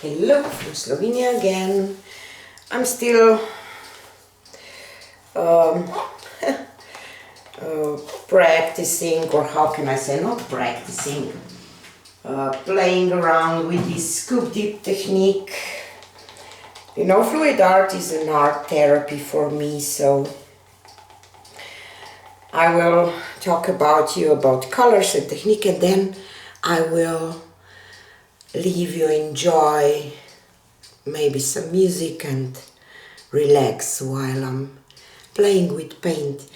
Hello from Slovenia again. I'm still um, practicing, or how can I say, not practicing, playing around with this scoop dip technique. You know, fluid art is an art therapy for me, so I will talk about colors and technique, and then I will leave you enjoy maybe some music and relax while I'm playing with paint.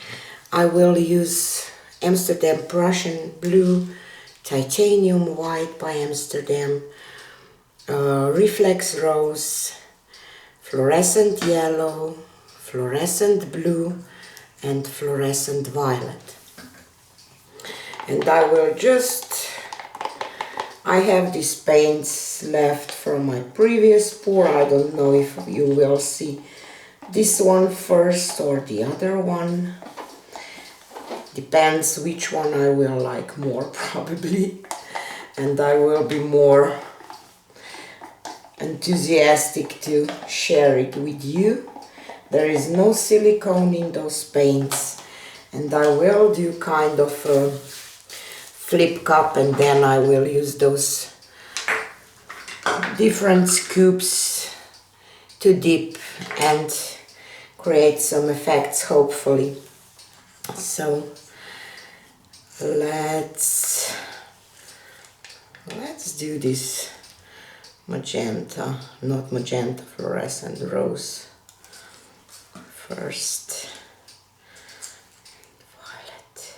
I will use Amsterdam Prussian Blue, Titanium White by Amsterdam, Reflex Rose, Fluorescent Yellow, Fluorescent Blue and Fluorescent Violet. And I have these paints left from my previous pour. I don't know if you will see this one first or the other one. Depends which one I will like more, probably. And I will be more enthusiastic to share it with you. There is no silicone in those paints, and I will do kind of a flip cup, and then I will use those different scoops to dip and create some effects, hopefully. So let's do this magenta, not magenta, fluorescent rose first. Violet.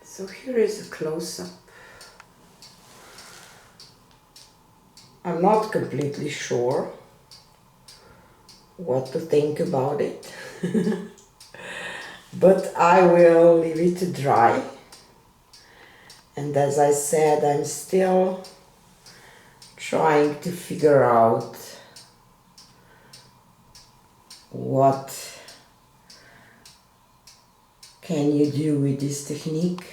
So here is a close-up. I'm not completely sure what to think about it, but I will leave it to dry. And as I said, I'm still trying to figure out what can you do with this technique.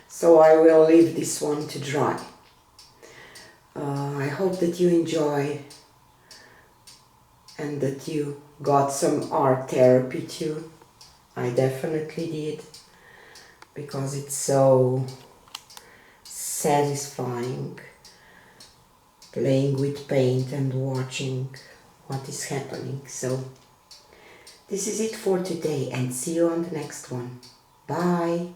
So I will leave this one to dry. I hope that you enjoy and that you got some art therapy too. I definitely did, because it's so satisfying playing with paint and watching what is happening. So this is it for today, and see you on the next one. Bye!